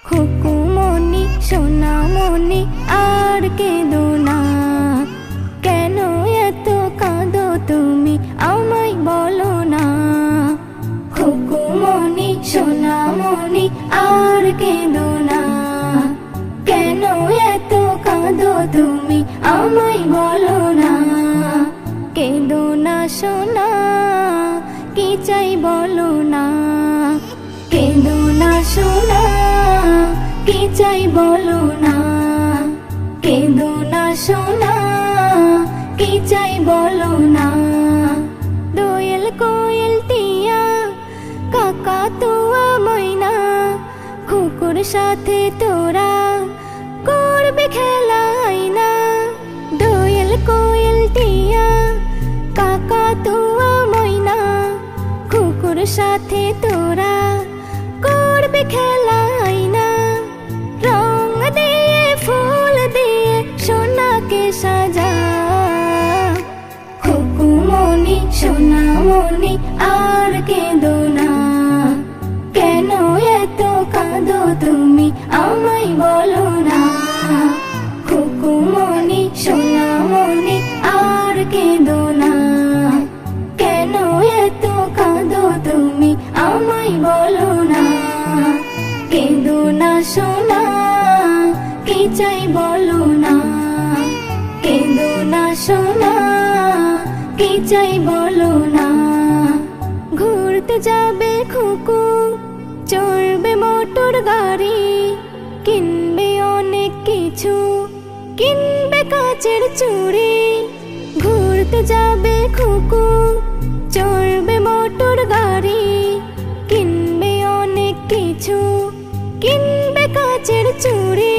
খুকুমনি সোনামনি আর কেঁদো না, কেন এত কাঁদো তুমি আমায় বলো না। খুকুমনি সোনামনি আর কেঁদো না, কেন এত কাঁদো তুমি আমায় বলো না। কেঁদো না সোনা, কি চাই বলো না। কেঁদো না সোনা, কি চাই বলো না। কেঁদো না সোনা, কি চাই বলো না। দোয়েল কোয়েল টিয়া কাকা তুয়া ময়না, কুকুর সাথে তোরা করবে খেলা আয়না। দোয়েল কোয়েল টিয়া কাকা তুয়া ময়না, কুকুর সাথে তোরা করবে খেলা আয়না। রং দিয়ে ফুল দিয়ে সোনাকে সাজা। খুকুমনি সোনামনি আর কেঁদো না, কেন এত কাঁদো তুমি আমায় বলো না। খুকুমনি সোনামনি আর কেঁদো না, কেন এত কাঁদো তুমি আমায় বলো না। কেঁদো না সোনা, কি চাই বলো না। কেঁদো না সোনা, কি চাই বলো না। ঘুরতে যাবে খুকু, চড়বে মোটর গাড়ি, কিনবে অনেক কিছু, কিনবে কাচের চুড়ি। ঘুরতে যাবে খুকু, চড়বে মোটর গাড়ি, কিনবে অনেক কিছু, কিনবে কাচের চুড়ি।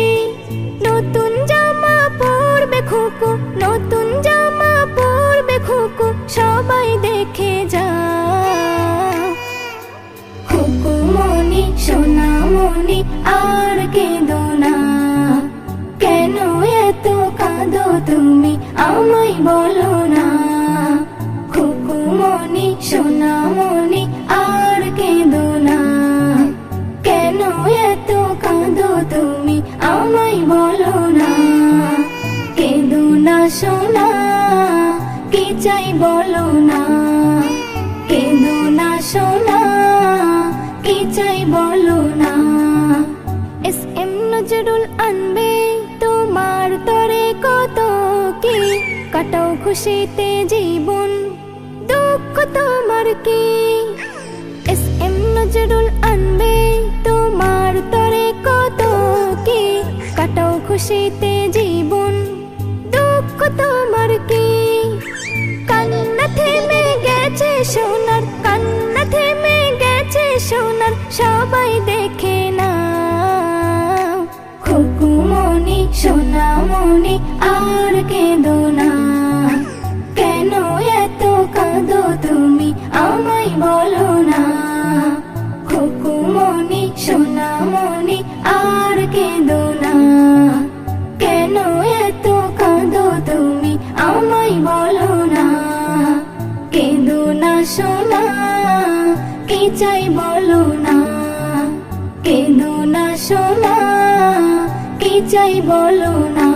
নতুন জামা পরবে খুকু, নতুন জামা পরবে খুকু, সবাই দেখে যা। খুকুমনি সোনামনি আর কেঁদো না, কেন এত কাঁদো তুমি আমায় বলো না। খুকুমনি সোনামনি আর কেঁদো না, কেন এত কাঁদো তুমি আমায় বলো না। কেঁদো না সোনা, কি চাই বলো না। কেঁদো না সোনা, কি চাই বলো না। এস.এম. নজরুল আনবে তোমার তরে কত কি, কাটাও খুশিতে জীবন, দুঃখ তোমার কি। এস.এম. নজরুল আনবে তোমার তরে কত কি, কাটাও খুশিতে জীবন, দুঃখ তোমার কি। কান্না থেমে গেছে সোনার, কান্না থেমে গেছে সোনার, সবাই দেখে না। খুকুমনি সোনামনি আর কেঁদো না, কেন এত কাঁদো তুমি আমায় বলো না। খুকুমনি সোনামনি আর কেঁদো না, কেন এত কাঁদো তুমি আমায় বলো না। কেঁদো না সোনা, কি চাই বলো না। কেঁদো না সোনা, কি চাই বলো না।